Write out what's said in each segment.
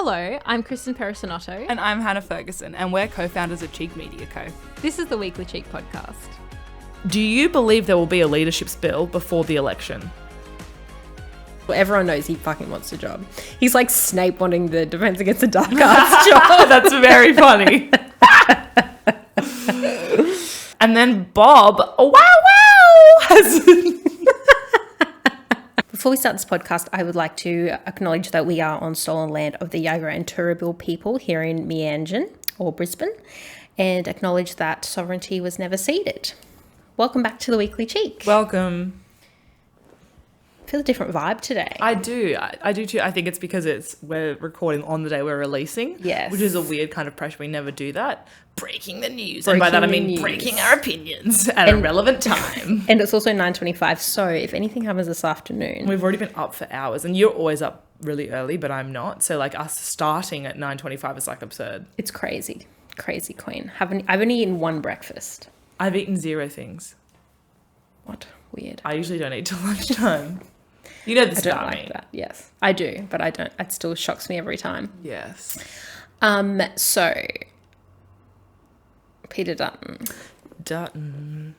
Hello, I'm Kristen Perisonotto. And I'm Hannah Ferguson, and we're co-founders of Cheek Media Co. This is the Weekly Cheek podcast. Do you believe there will be a leadership spill before the election? Well, everyone knows he fucking wants the job. He's like Snape wanting the Defense Against the Dark Arts job. That's very funny. And then Bob, Before we start this podcast, I would like to acknowledge that we are on stolen land of the Yagara and Turrbal people here in Meanjin, or Brisbane, and acknowledge that sovereignty was never ceded. Welcome back to the Weekly Cheek. Welcome. I feel a different vibe today. I do. I do too. I think it's because we're recording on the day we're releasing. Yes. Which is a weird kind of pressure. We never do that. Breaking the news. And by that I mean breaking our opinions at a relevant time. And it's also 9:25, so if anything happens this afternoon... We've already been up for hours, and you're always up really early, but I'm not. So like us starting at 9:25 is like absurd. It's crazy. Crazy queen. I've only eaten one breakfast. I've eaten 0 things. What? Weird. I usually don't eat till lunchtime. You know this about me. I don't like that. Yes, I do, but I don't. It still shocks me every time. Yes. So Peter Dutton.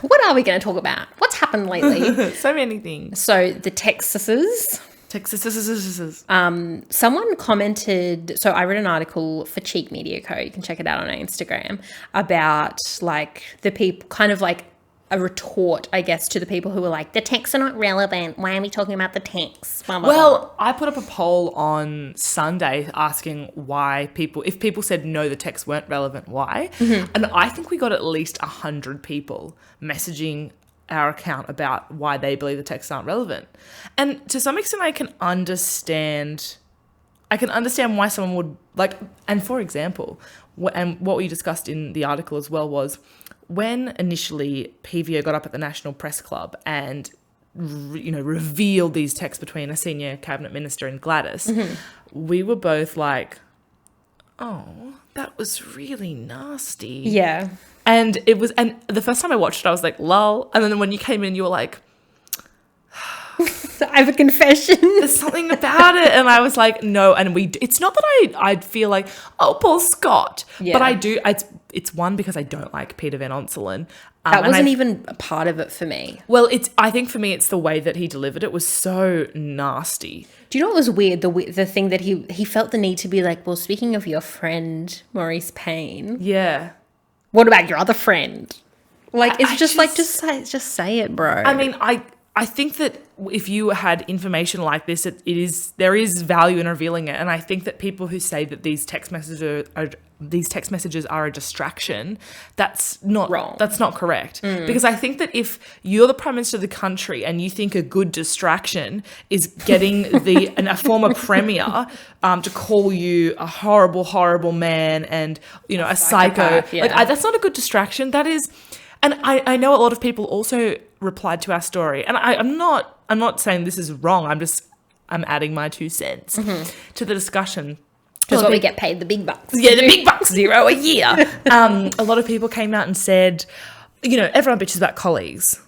What are we going to talk about? What's happened lately? So many things. So the Texases. Someone commented, so I read an article for Cheek Media Co. You can check it out on our Instagram about like the people, kind of like a retort, I guess, to the people who were like, the texts are not relevant. Why are we talking about the texts? Blah, blah, well, blah. I put up a poll on Sunday asking why if people said no, the texts weren't relevant, why? Mm-hmm. And I think we got at least 100 people messaging our account about why they believe the texts aren't relevant. And to some extent, I can understand why someone would like, and for example, and what we discussed in the article as well was, when initially PVO got up at the National Press Club and, revealed these texts between a senior cabinet minister and Gladys, mm-hmm. we were both like, oh, that was really nasty. Yeah. And the first time I watched it, I was like, lol. And then when you came in, you were like, I have a confession. There's something about it. And I was like, no. And it's not that I'd feel like, oh, Paul Scott. Yeah. But I do. It's one, because I don't like Peter Van Onselen. That wasn't even a part of it for me. Well, I think for me, it's the way that he delivered it was so nasty. Do you know what was weird? The thing that he felt the need to be like, well, speaking of your friend, Maurice Payne. Yeah. What about your other friend? Like, it's just say it, bro. I mean, I think that if you had information like this, there is value in revealing it. And I think that people who say that these text messages are a distraction, that's not wrong. That's not correct. Because I think that if you're the Prime Minister of the country and you think a good distraction is getting a former premier to call you a horrible, horrible man and a psycho, yeah. That's not a good distraction. That is. And I know a lot of people also replied to our story, and I'm not saying this is wrong. I'm adding my 2 cents to the discussion. That's what we get paid, the big bucks. Yeah, the big bucks, $0 a year. A lot of people came out and said, everyone bitches about colleagues.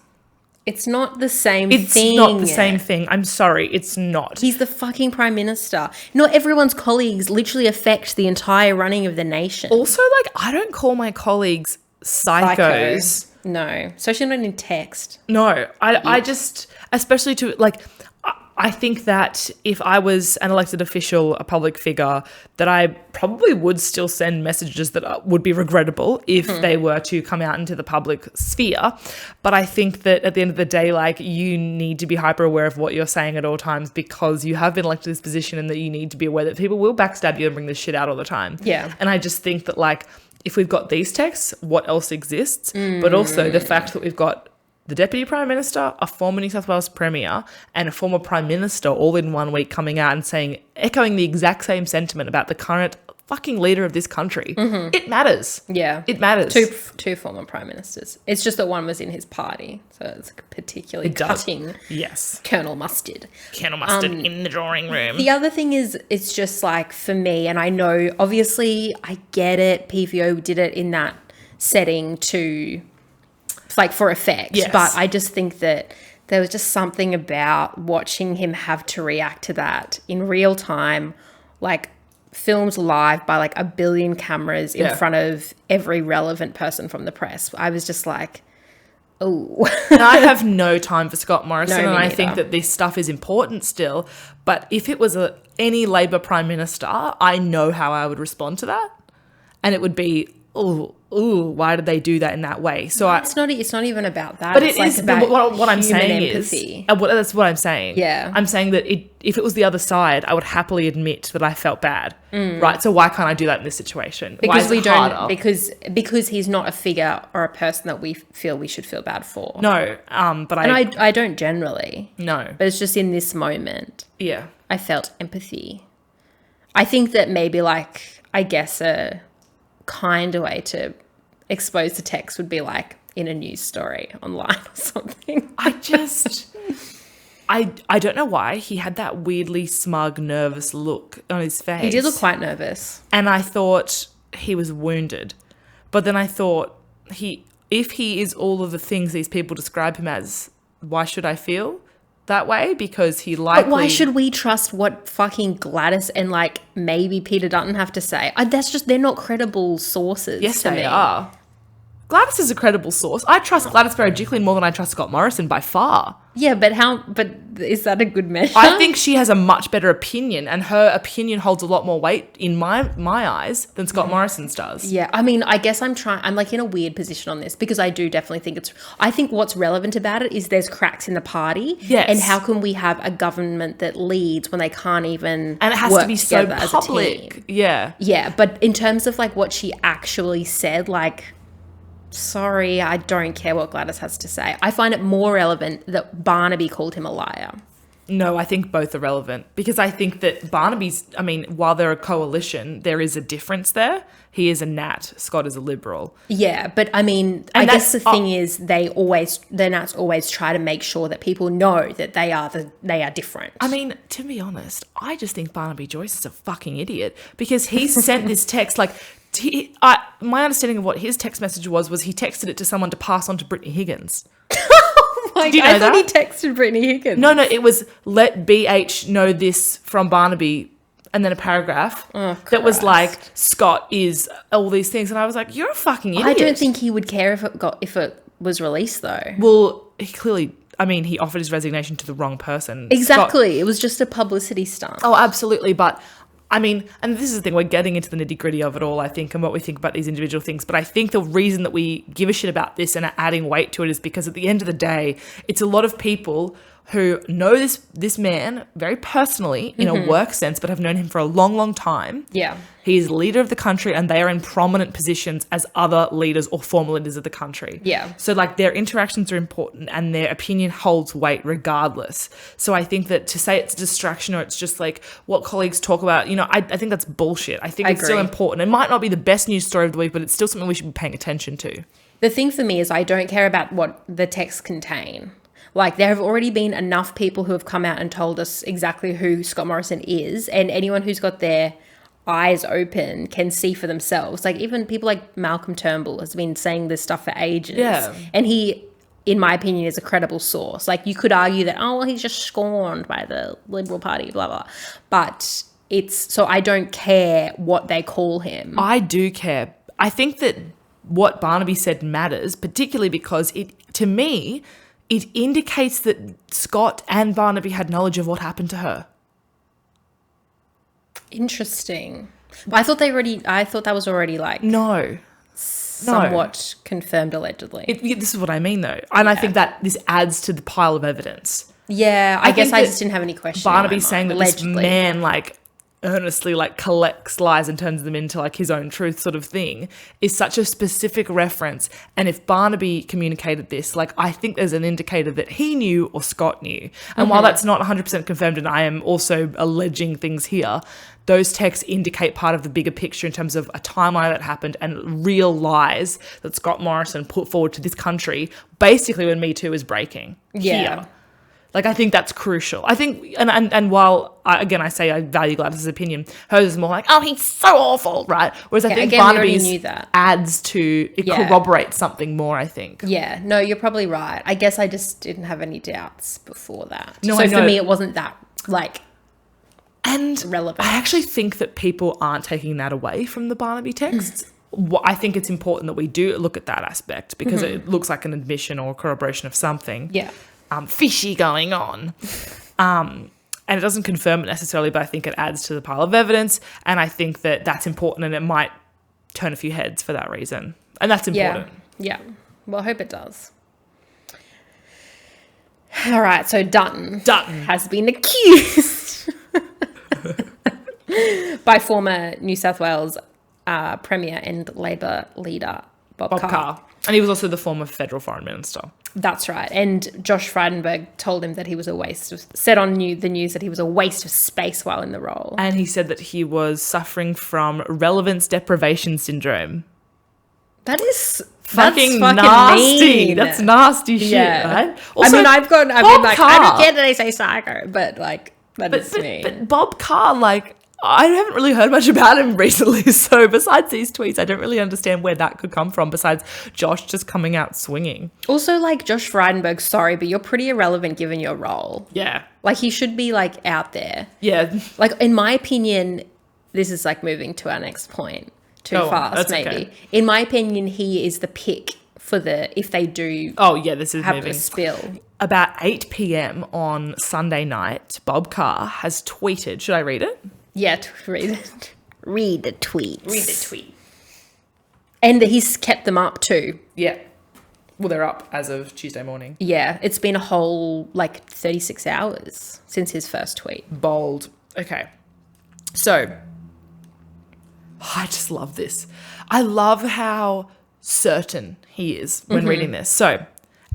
It's not the same thing. It's not the same thing. I'm sorry, it's not. He's the fucking Prime Minister. Not everyone's colleagues literally affect the entire running of the nation. Also, I don't call my colleagues psychos. No, especially not in text. No, I just, especially I think that if I was an elected official, a public figure, that I probably would still send messages that would be regrettable if they were to come out into the public sphere. But I think that at the end of the day, you need to be hyper aware of what you're saying at all times, because you have been elected to this position, and that you need to be aware that people will backstab you and bring this shit out all the time. Yeah. And I just think that if we've got these texts, what else exists? But also the fact that we've got the Deputy Prime Minister, a former New South Wales Premier, and a former Prime Minister all in 1 week coming out and echoing the exact same sentiment about the current fucking leader of this country. Mm-hmm. It matters. Yeah. It matters. Two former Prime Ministers. It's just that one was in his party, so it's particularly cutting. Yes. Colonel Mustard. Colonel Mustard in the drawing room. The other thing is, it's just for me, and I know, obviously, I get it, PVO did it in that setting to... for effect. Yes. But I just think that there was just something about watching him have to react to that in real time like filmed live by like 1 billion cameras in front of every relevant person from the press. I was just like, oh. And I have no time for Scott Morrison, No, me and I neither. think that this stuff is important still. But if it was any Labor Prime Minister, I know how I would respond to that. And it would be, why did they do that in that way? So It's not even about that. But it's it is about what I'm saying empathy. is that's what I'm saying. Yeah. I'm saying that if it was the other side, I would happily admit that I felt bad. Right. So why can't I do that in this situation? Why Because is we it don't harder? because he's not a figure or a person that we feel we should feel bad for. No. But I don't generally. no. But it's just in this moment Yeah. I felt empathy. I think that maybe like I guess a kinder way to expose the text would be like in a news story online or something. I don't know why he had that weirdly smug, nervous look on his face. He did look quite nervous. And I thought he was wounded. But then I thought if he is all of the things these people describe him as, why should I feel that way? Because he likely... But why should we trust what fucking Gladys and like maybe Peter Dutton have to say? They're not credible sources. Yes, to they me. are. Gladys is a credible source. I trust Gladys Berejiklian more than I trust Scott Morrison by far. Yeah, but is that a good measure? I think she has a much better opinion, and her opinion holds a lot more weight in my eyes than Scott Morrison's does. Yeah, I mean, I guess I'm like in a weird position on this because I do definitely think I think what's relevant about it is there's cracks in the party. Yes. And how can we have a government that leads when they can't even And it has work to be so together as a public. team? Yeah. Yeah, but in terms of like what she actually said, like, sorry, I don't care what Gladys has to say. I find it more relevant that Barnaby called him a liar. No, I think both are relevant because I think that while they're a coalition, there is a difference there. He is a Nat, Scott is a Liberal. Yeah, but I mean, I guess the thing is the Nats always try to make sure that people know that they are different. I mean, to be honest, I just think Barnaby Joyce is a fucking idiot because he sent this text like... my understanding of what his text message was he texted it to someone to pass on to Brittany Higgins. Like, Did you know I thought he that? texted Brittany Higgins. No, it was let BH know this from Barnaby, and then a paragraph that was like Scott is all these things, and I was like, you're a fucking idiot. I don't think he would care if it was released though. Well, he clearly. I mean, he offered his resignation to the wrong person. Exactly, Scott, it was just a publicity stunt. oh, absolutely, but. I mean, and this is the thing, we're getting into the nitty-gritty of it all, I think, and what we think about these individual things. But I think the reason that we give a shit about this and are adding weight to it is because at the end of the day, it's a lot of people who know this man very personally in a work sense, but have known him for a long, long time. Yeah. He is leader of the country and they are in prominent positions as other leaders or former leaders of the country. Yeah. So like their interactions are important and their opinion holds weight regardless. So I think that to say it's a distraction or it's just like what colleagues talk about, I think that's bullshit. I think it's still agree. important. It might not be the best news story of the week, but it's still something we should be paying attention to. The thing for me is I don't care about what the texts contain. Like, there have already been enough people who have come out and told us exactly who Scott Morrison is, and anyone who's got their eyes open can see for themselves. Like, even people like Malcolm Turnbull has been saying this stuff for ages. Yeah. And he, in my opinion, is a credible source. Like, you could argue that, oh, well, he's just scorned by the Liberal Party, blah, blah. But so I don't care what they call him. I do care. I think that what Barnaby said matters, particularly because to me, it indicates that Scott and Barnaby had knowledge of what happened to her. Interesting. I thought that was already like somewhat confirmed allegedly. This is what I mean though. And I think that this adds to the pile of evidence. Yeah, I guess think I that just didn't have any questions. Barnaby's saying that allegedly. this man earnestly collects lies and turns them into his own truth sort of thing is such a specific reference. And if Barnaby communicated this, I think there's an indicator that he knew or Scott knew. And while that's not 100% confirmed and I am also alleging things here, those texts indicate part of the bigger picture in terms of a timeline that happened and real lies that Scott Morrison put forward to this country basically when Me Too is breaking. Yeah. Here. I think that's crucial. I think, and while, I say I value Gladys' opinion, hers is more oh, he's so awful, right? Whereas I think again, we already Barnaby's knew that. adds to, it corroborates something more, I think. Yeah, no, you're probably right. I guess I just didn't have any doubts before that. No, so I know. for me, it wasn't that, and relevant. I actually think that people aren't taking that away from the Barnaby texts. I think it's important that we do look at that aspect because it looks like an admission or corroboration of something fishy going on. And it doesn't confirm it necessarily, but I think it adds to the pile of evidence. And I think that that's important, and it might turn a few heads for that reason. And that's important. Yeah. Well, I hope it does. All right. So Dutton has been accused by former New South Wales Premier and Labor leader Bob Carr. And he was also the former federal foreign minister. That's right. And Josh Frydenberg told him that he was said on the news that he was a waste of space while in the role. And he said that he was suffering from relevance deprivation syndrome. That's fucking nasty. Mean. That's nasty shit, right? Also, I don't get that they say psycho, but like, that's me. But Bob Carr, like, I haven't really heard much about him recently. So besides these tweets, I don't really understand where that could come from besides Josh just coming out swinging. Also, like, Josh Frydenberg, sorry, but you're pretty irrelevant given your role. Yeah. Like, he should be, like, out there. Yeah. Like, in my opinion, this is, like, moving to our next point too fast, maybe. Okay. In my opinion, he is the pick for if they do this is have moving. a spill. About 8 p.m. on Sunday night, Bob Carr has tweeted. Should I read it? Yeah, read it. Read the tweets. Read the tweet. And he's kept them up too. Yeah. Well, they're up as of Tuesday morning. Yeah, it's been a whole, 36 hours since his first tweet. Bold. Okay. So, I just love this. I love how certain he is when reading this. So,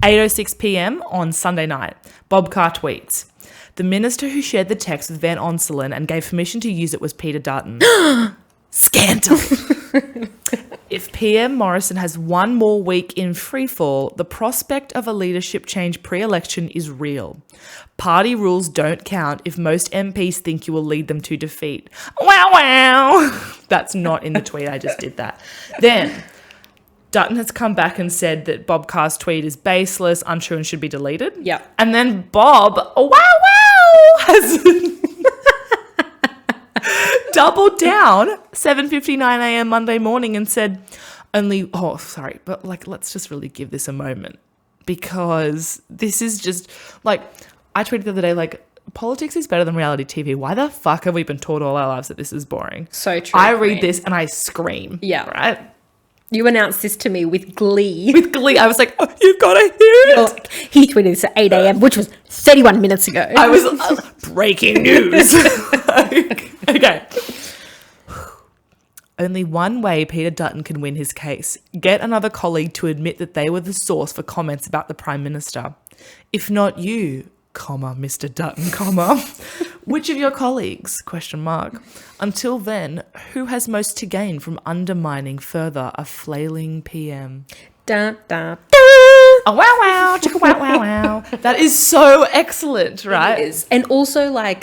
8:06 p.m. on Sunday night, Bob Carr tweets, "The minister who shared the text with Van Onselen and gave permission to use it was Peter Dutton." Scandal. If PM Morrison has one more week in freefall, the prospect of a leadership change pre-election is real. Party rules don't count if most MPs think you will lead them to defeat. Wow, wow. That's not in the tweet. I just did that. Then Dutton has come back and said that Bob Carr's tweet is baseless, untrue, and should be deleted. Yeah. And then Bob, has doubled down 7:59 a.m. Monday morning and said let's just really give this a moment, because this is just I tweeted the other day, politics is better than reality TV. Why the fuck have we been taught all our lives that this is boring? So true. I read this and I scream. Yeah. Right? You announced this to me with glee. With glee. I was like, oh, you've got to hear it. He tweeted this at 8 a.m., which was 31 minutes ago. I was breaking news. Okay. Only one way Peter Dutton can win his case. Get another colleague to admit that they were the source for comments about the Prime Minister. If not you, Mr. Dutton, which of your colleagues? ? Until then, who has most to gain from undermining further a flailing PM? Dun, dun, dun. Oh, wow, wow, chicka, wow, wow, wow. That is so excellent, right? It is. And also, I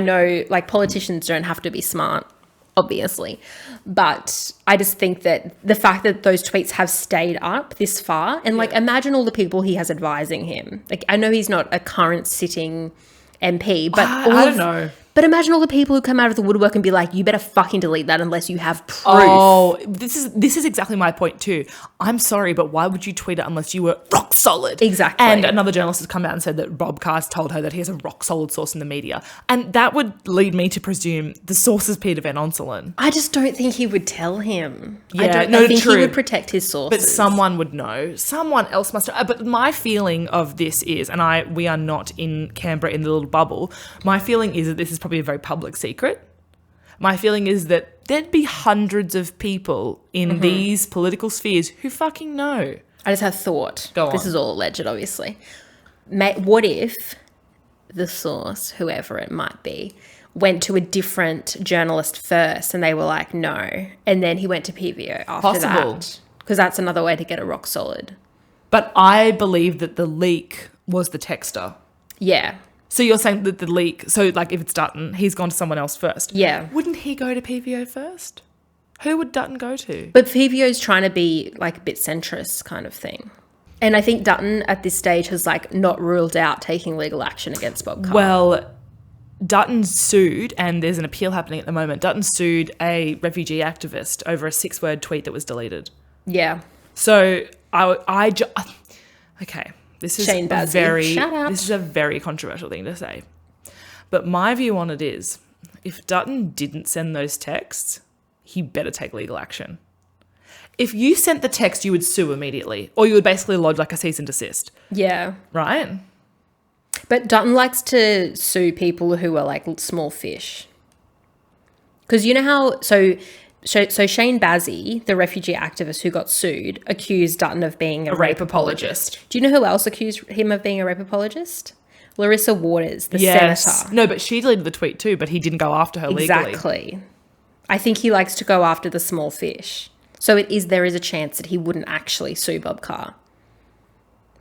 know, politicians don't have to be smart, obviously. But I just think that the fact that those tweets have stayed up this far, and imagine all the people he has advising him. I know he's not a current sitting MP, but I don't know. But imagine all the people who come out of the woodwork and be like, you better fucking delete that unless you have proof. Oh, this is exactly my point too. I'm sorry, but why would you tweet it unless you were rock solid? Exactly. And another journalist has come out and said that Bob Carr's told her that he has a rock solid source in the media. And that would lead me to presume the source is Peter Van Onselen. I just don't think he would tell him. Yeah, I think he would protect his sources. But someone would know. Someone else must know. But my feeling of this is, and we are not in Canberra in the little bubble, my feeling is that this is probably a very public secret. My feeling is that there'd be hundreds of people in these political spheres who fucking know. I just have thought. Go on. This is all alleged, obviously. What if the source, whoever it might be, went to a different journalist first and they were like, no. And then he went to PVO after that. Because that's another way to get a rock solid. But I believe that the leak was the texter. Yeah. So you're saying that the leak, if it's Dutton, he's gone to someone else first. Yeah. Wouldn't he go to PVO first? Who would Dutton go to? But PVO's trying to be a bit centrist kind of thing. And I think Dutton at this stage has not ruled out taking legal action against Bob Carr. Well, Dutton sued, and there's an appeal happening at the moment. Dutton sued a refugee activist over a 6-word tweet that was deleted. Yeah. So okay, this is Shane Bazzi. Shout out. This is a very controversial thing to say, but my view on it is, if Dutton didn't send those texts, he better take legal action. If you sent the text, you would sue immediately, or you would basically lodge like a cease and desist. Yeah. Right? But Dutton likes to sue people who are like small fish. Because you know how... So Shane Bazzi, the refugee activist who got sued, accused Dutton of being a rape apologist. Do you know who else accused him of being a rape apologist? Larissa Waters, the senator. No, but she deleted the tweet too, but he didn't go after her legally. Exactly. I think he likes to go after the small fish. So there is a chance that he wouldn't actually sue Bob Carr.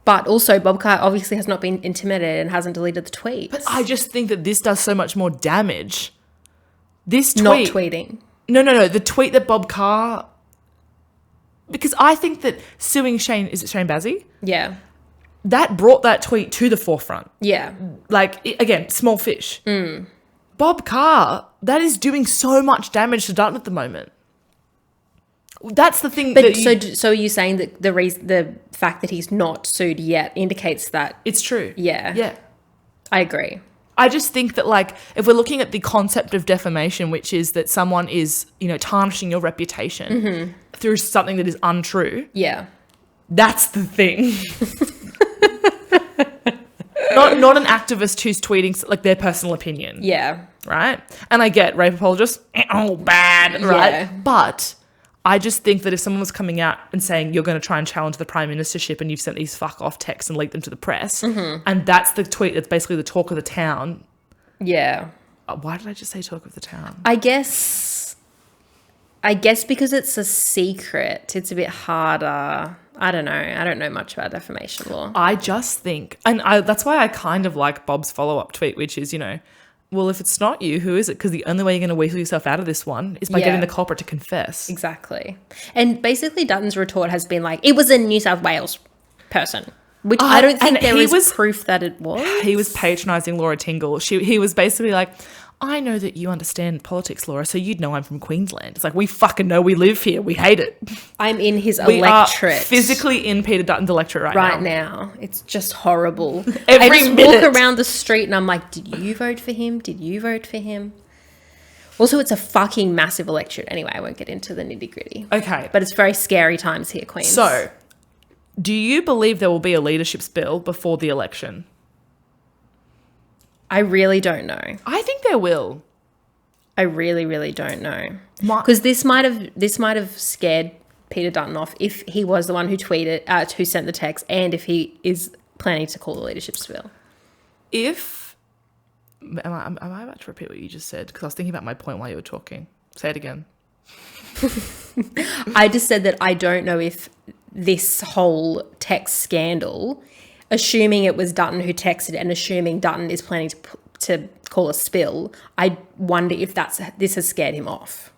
But also, Bob Carr obviously has not been intimidated and hasn't deleted the tweets. But I just think that this does so much more damage. This tweet... Not tweeting. No. The tweet that Bob Carr... Because I think that suing Shane... Is it Shane Bazzi? Yeah. That brought that tweet to the forefront. Yeah. Like, again, small fish. Bob Carr, that is doing so much damage to Dutton at the moment. That's the thing. But so are you saying that the fact that he's not sued yet indicates that it's true? Yeah. I agree. I just think that, like, if we're looking at the concept of defamation, which is that someone is, tarnishing your reputation through something that is untrue. Yeah. That's the thing. not an activist who's tweeting like their personal opinion. Yeah. Right? And I get rape apologists, bad, right? Yeah. But I just think that if someone was coming out and saying you're going to try and challenge the prime ministership and you've sent these fuck off texts and leaked them to the press, and that's the tweet that's basically the talk of the town. Yeah. Why did I just say talk of the town? I guess because it's a secret, it's a bit harder. I don't know. I don't know much about defamation law. I just think, and that's why I kind of like Bob's follow-up tweet, which is, well, if it's not you, who is it? Because the only way you're going to weasel yourself out of this one is by getting the culprit to confess. Exactly. And basically Dutton's retort has been like, it was a New South Wales person, which I don't think there is proof that it was. He was patronising Laura Tingle. He was basically like, I know that you understand politics, Laura, so you'd know I'm from Queensland. It's like, we fucking know, we live here. We hate it. I'm in his we electorate. Are physically in Peter Dutton's electorate right now. It's just horrible. I just walk around the street and I'm like, did you vote for him? Did you vote for him? Also, it's a fucking massive electorate. Anyway, I won't get into the nitty gritty. Okay. But it's very scary times here, Queens. So, do you believe there will be a leadership spill before the election? I really don't know. I think there will. I really, really don't know. Because this might have scared Peter Dutton off if he was the one who tweeted, who sent the text, and if he is planning to call the leadership spill. Am I about to repeat what you just said? Because I was thinking about my point while you were talking. Say it again. I just said that I don't know if this whole text scandal, assuming it was Dutton who texted and assuming Dutton is planning to call a spill, I wonder if this has scared him off.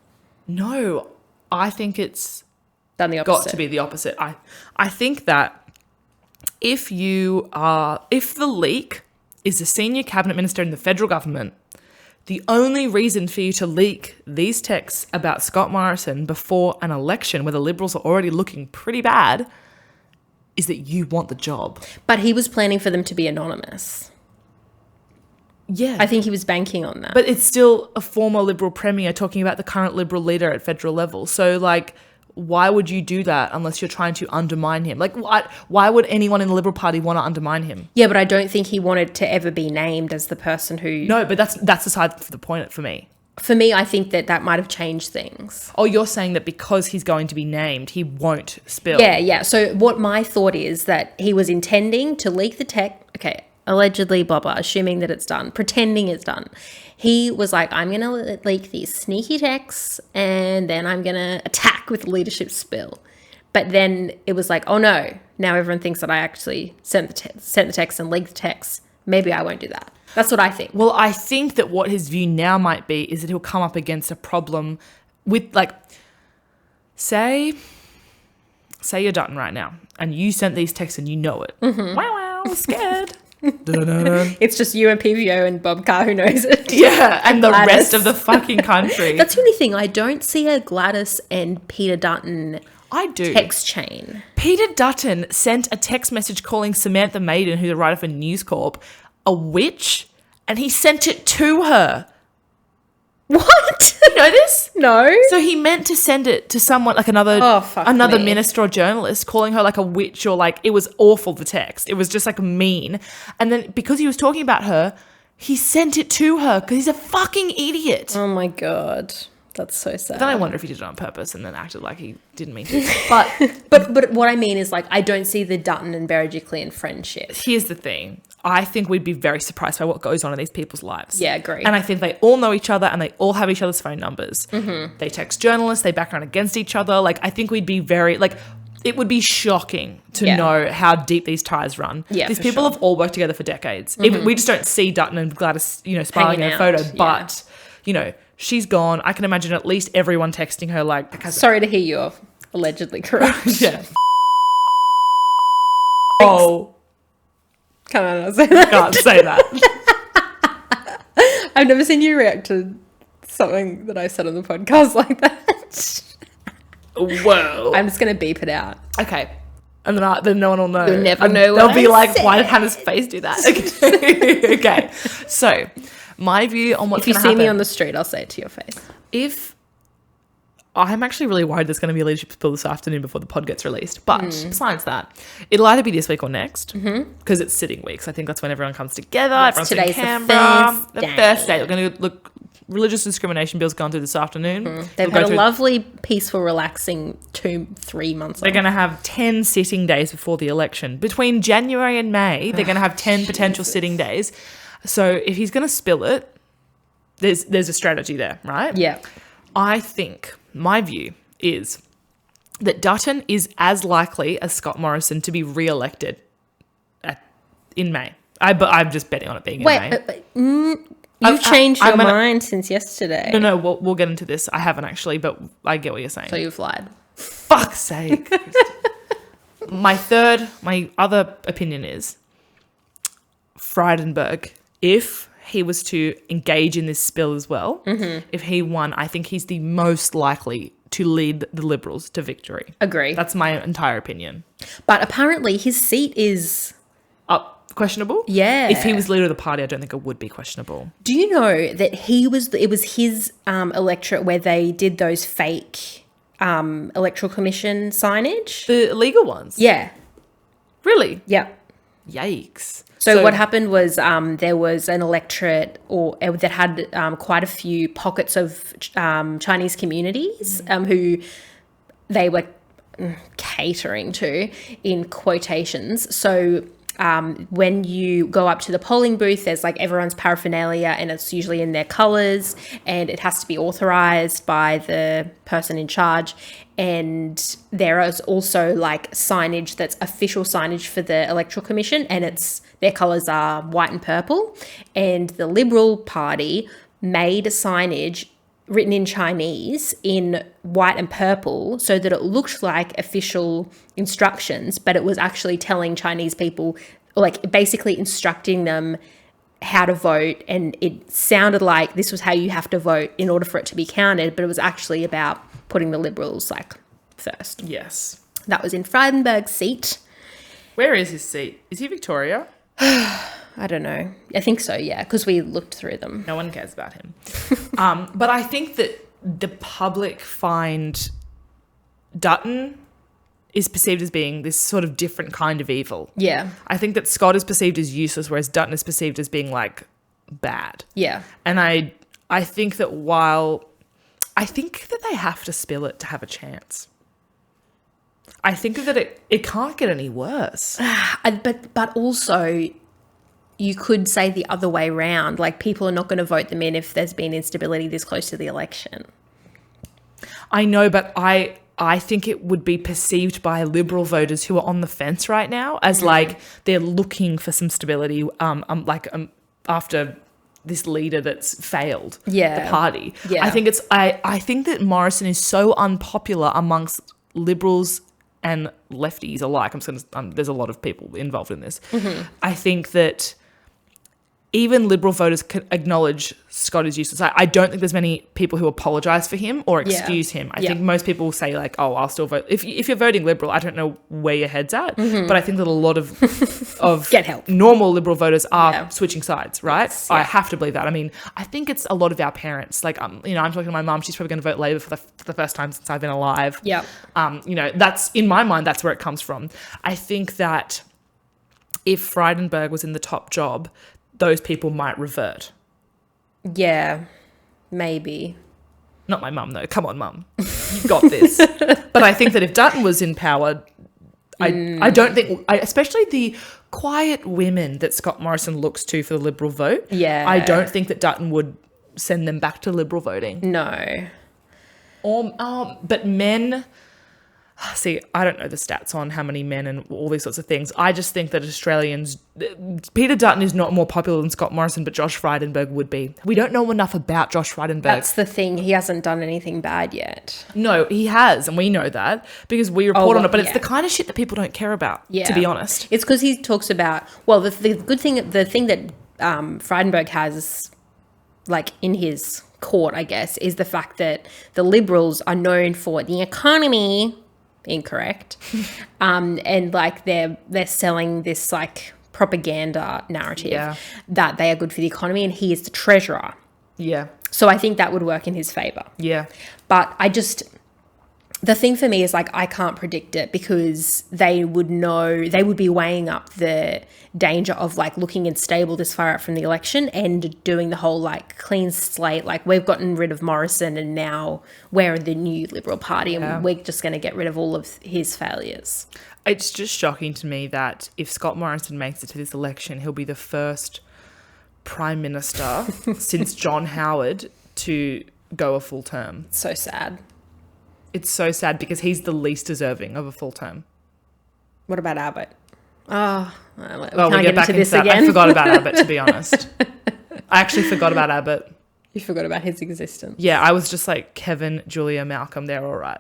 No, I think it's done the opposite. Got to be the opposite. I think that if the leak is a senior cabinet minister in the federal government, the only reason for you to leak these texts about Scott Morrison before an election where the Liberals are already looking pretty bad is that you want the job. But he was planning for them to be anonymous. Yeah. I think he was banking on that. But it's still a former Liberal Premier talking about the current Liberal leader at federal level. So, like, why would you do that unless you're trying to undermine him? Like, why would anyone in the Liberal Party want to undermine him? Yeah, but I don't think he wanted to ever be named as the person who... No, but that's aside from the point for me. For me, I think that might have changed things. Oh, you're saying that because he's going to be named, he won't spill. Yeah. So what my thought is that he was intending to leak the text... Okay, allegedly, blah, blah, assuming that it's done, pretending it's done. He was like, I'm going to leak these sneaky texts and then I'm going to attack with leadership spill. But then it was like, oh no, now everyone thinks that I actually sent the text and leaked the text. Maybe I won't do that. That's what I think. Well, I think that what his view now might be is that he'll come up against a problem with, like, say you're Dutton right now and you sent these texts and you know it. Mm-hmm. Wow, scared. Dun-dun-dun. It's just you and PVO and Bob Carr who knows it. Yeah, and the Gladys. rest of the fucking country. That's the only thing. I don't see a Gladys and Peter Dutton I do. text chain. Peter Dutton sent a text message calling Samantha Maiden, who's a writer for News Corp, a witch, and he sent it to her. What? You know this? No. So he meant to send it to someone, like another me. minister or journalist, calling her like a witch, or like, it was awful, the text. It was just like mean. And then because he was talking about her, he sent it to her because he's a fucking idiot. Oh my God. That's so sad. Then I wonder if he did it on purpose and then acted like he didn't mean to. But what I mean is, like, I don't see the Dutton and Berejiklian friendship. Here's the thing. I think we'd be very surprised by what goes on in these people's lives. Yeah, agree. And I think they all know each other and they all have each other's phone numbers. Mm-hmm. They text journalists, they background against each other. Like, I think we'd be very, like, it would be shocking to know how deep these ties run. Yeah, these people have all worked together for decades. Even, we just don't see Dutton and Gladys, smiling in a photo. But, she's gone. I can imagine at least everyone texting her like... Sorry to hear you're allegedly corrupt. Yeah. Oh. Come on, I'll say that. Can't say that. I've never seen you react to something that I said on the podcast like that. Whoa. I'm just going to beep it out. Okay. And then no one will know. You'll never And know what they'll be I like, said. why did Hannah's face do that? Okay. So, my view on what's If you going see to happen... me on the street, I'll say it to your face. If... I'm actually really worried there's going to be a leadership spill this afternoon before the pod gets released. But besides that, it'll either be this week or next because it's sitting weeks. I think that's when everyone comes together. Everyone's in today's Canberra. the The first day. We're going to look... Religious discrimination bill's gone through this afternoon. They've had a lovely, peaceful, relaxing 2-3 months. They're going to have 10 sitting days before the election. Between January and May, they're going to have 10 potential sitting days. So if he's going to spill it, there's a strategy there, right? Yeah. I think my view is that Dutton is as likely as Scott Morrison to be re-elected in May. I'm just betting on it being in May. You've changed your mind since yesterday. No, we'll get into this. I haven't actually, but I get what you're saying. So you've lied. Fuck's sake. My other opinion is Frydenberg, if he was to engage in this spill as well, if he won, I think he's the most likely to lead the Liberals to victory. Agree. That's my entire opinion. But apparently his seat is... Questionable? Yeah. If he was leader of the party, I don't think it would be questionable. Do you know that it was his electorate where they did those fake electoral commission signage? The illegal ones? Yeah. Really? Yeah. Yikes. So what happened was there was an electorate that had quite a few pockets of Chinese communities who they were catering to, in quotations. So when you go up to the polling booth, there's like everyone's paraphernalia and it's usually in their colours and it has to be authorised by the person in charge. And there is also like signage that's official signage for the Electoral Commission, and their colours are white and purple. And the Liberal Party made a signage written in Chinese in white and purple so that it looked like official instructions, but it was actually telling Chinese people, like basically instructing them how to vote. And it sounded like this was how you have to vote in order for it to be counted, but it was actually about putting the Liberals like first. Yes. That was in Frydenberg's seat. Where is his seat? Is he Victoria? I don't know. I think so, yeah, because we looked through them. No one cares about him. But I think that the public find Dutton is perceived as being this sort of different kind of evil. Yeah. I think that Scott is perceived as useless, whereas Dutton is perceived as being like bad. Yeah. And I think that I think that they have to spill it to have a chance. I think that it can't get any worse. But also, you could say the other way round. Like, people are not going to vote them in if there's been instability this close to the election. I know, but I think it would be perceived by Liberal voters who are on the fence right now as like they're looking for some stability after this leader that's failed the party. Yeah. I think I think that Morrison is so unpopular amongst Liberals and lefties alike, there's a lot of people involved in this. I think that even Liberal voters can acknowledge Scott is useless. I don't think there's many people who apologise for him or excuse him. I think most people will say like, oh, I'll still vote. If you're voting Liberal, I don't know where your head's at, but I think that a lot of Get help. normal Liberal voters are switching sides, right? Yes, I have to believe that. I mean, I think it's a lot of our parents. Like, I'm talking to my mum. She's probably going to vote Labor for the first time since I've been alive. Yeah. That's in my mind. That's where it comes from. I think that if Frydenberg was in the top job, those people might revert. Yeah, maybe. Not my mum, though. Come on, mum. You've got this. But I think that if Dutton was in power, I don't think, especially the quiet women that Scott Morrison looks to for the Liberal vote, I don't think that Dutton would send them back to Liberal voting. No. But men... See, I don't know the stats on how many men and all these sorts of things. I just think that Australians... Peter Dutton is not more popular than Scott Morrison, but Josh Frydenberg would be. We don't know enough about Josh Frydenberg. That's the thing. He hasn't done anything bad yet. No, he has, and we know that because we report on it. But it's the kind of shit that people don't care about, to be honest. It's because he talks about... Well, the thing that Frydenberg has, like, in his court, I guess, is the fact that the Liberals are known for the economy... Incorrect. And like they're selling this like propaganda narrative that they are good for the economy and he is the treasurer. Yeah. So I think that would work in his favor. Yeah. But the thing for me is like I can't predict it because they would be weighing up the danger of like looking unstable this far out from the election and doing the whole like clean slate, like we've gotten rid of Morrison and now we're the new Liberal Party and we're just going to get rid of all of his failures. It's just shocking to me that if Scott Morrison makes it to this election, he'll be the first Prime Minister since John Howard to go a full term. So sad. It's so sad because he's the least deserving of a full term. What about Abbott? Oh, we'll get back into this again. I forgot about Abbott, to be honest. I actually forgot about Abbott. You forgot about his existence. Yeah, I was just like, Kevin, Julia, Malcolm, they're all right.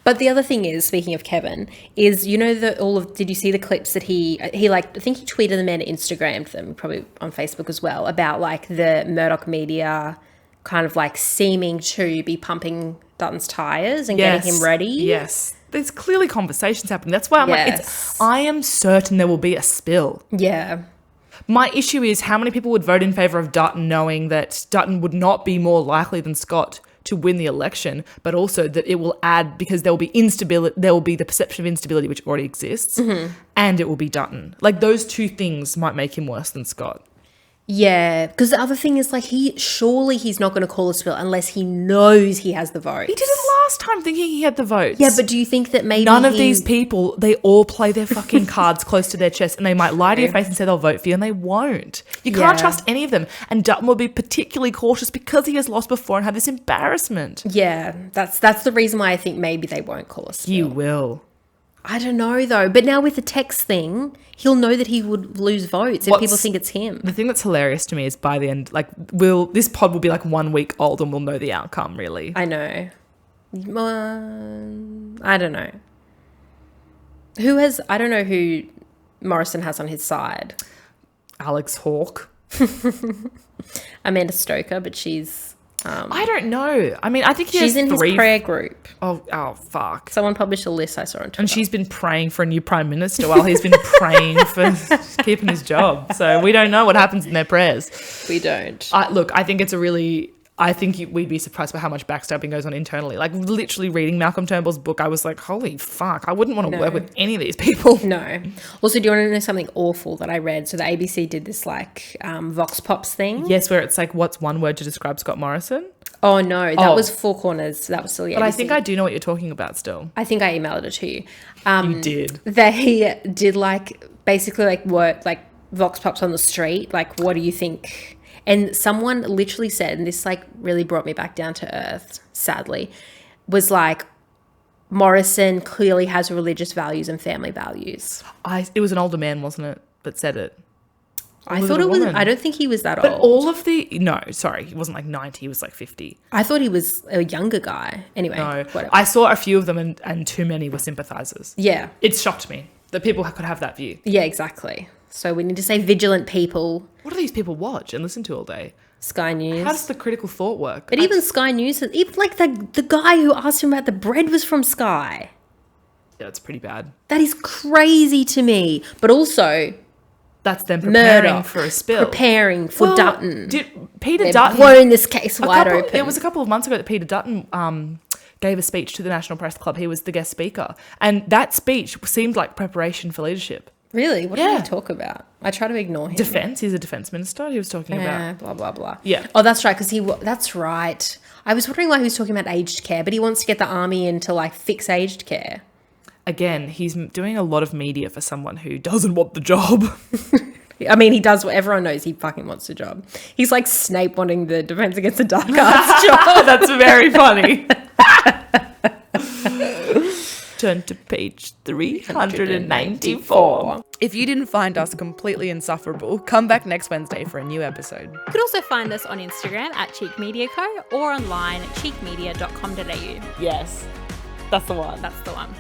But the other thing is, speaking of Kevin, is did you see the clips that he like, I think he tweeted them and Instagrammed them, probably on Facebook as well, about like the Murdoch media kind of like seeming to be pumping Dutton's tyres and getting him ready. Yes. There's clearly conversations happening. That's why I'm like, I am certain there will be a spill. Yeah. My issue is how many people would vote in favour of Dutton knowing that Dutton would not be more likely than Scott to win the election, but also that it will add, because there will be instability, there will be the perception of instability which already exists, and it will be Dutton. Like those two things might make him worse than Scott. Yeah, because the other thing is like he's not going to call a spill unless he knows he has the votes. He did it last time thinking he had the votes. Yeah, but do you think that maybe none of these people, they all play their fucking cards close to their chest and they might lie to your face and say they'll vote for you and they won't. You can't trust any of them. And Dutton will be particularly cautious because he has lost before and had this embarrassment. Yeah, that's the reason why I think maybe they won't call a spill. You will. I don't know though, but now with the text thing, he'll know that he would lose votes if people think it's him. The thing that's hilarious to me is by the end, like, this pod will be like 1 week old and we'll know the outcome, really. I know. I don't know. I don't know who Morrison has on his side. Alex Hawke. Amanda Stoker, but she's... I don't know. I mean, I think she's in his prayer group. Oh, fuck. Someone published a list I saw on Twitter. And she's been praying for a new prime minister while he's been praying for keeping his job. So we don't know what happens in their prayers. We don't. Look, I think we'd be surprised by how much backstabbing goes on internally. Like literally reading Malcolm Turnbull's book, I was like, holy fuck, I wouldn't want to work with any of these people. No. Also, do you want to know something awful that I read? So the ABC did this like Vox Pops thing. Yes, where it's like, what's one word to describe Scott Morrison? Oh, no. That was Four Corners. That was still the ABC. But I think I do know what you're talking about still. I think I emailed it to you. You did. They did like basically like what, like Vox Pops on the street. Like, what do you think? And someone literally said, and this like really brought me back down to earth, sadly, was like, Morrison clearly has religious values and family values. It was an older man, wasn't it, that said it? I was thought it a it was. woman? I don't think he was that But old. all of the no, sorry, he wasn't like 90. He was like 50. I thought he was a younger guy. Anyway, No, whatever. I saw a few of them, and too many were sympathizers. Yeah, It shocked me that people could have that view. yeah, exactly. So we need to say vigilant people. What do these people watch and listen to all day? Sky News. How does the critical thought work? But even Sky News, even like the guy who asked him about the bread was from Sky. Yeah, it's pretty bad. That is crazy to me. But also That's them preparing Murdoch for a spill. preparing for Dutton. Peter They've Dutton blown this case wide open. It was a couple of months ago that Peter Dutton gave a speech to the National Press Club. He was the guest speaker, and that speech seemed like preparation for leadership. Really? What did Yeah. he talk about? I try to ignore him. Defense. He's a defense minister. He was talking about. Blah blah blah. Yeah. Oh, that's right. Because that's right. I was wondering why he was talking about aged care, but he wants to get the army in to like fix aged care. Again, he's doing a lot of media for someone who doesn't want the job. I mean, he does what everyone knows. He fucking wants the job. He's like Snape wanting the Defense Against the Dark Arts job. That's very funny. Turn to page 394. If you didn't find us completely insufferable, come back next Wednesday for a new episode. You could also find us on Instagram at Cheek Media Co. or online at cheekmedia.com.au. Yes, that's the one. That's the one.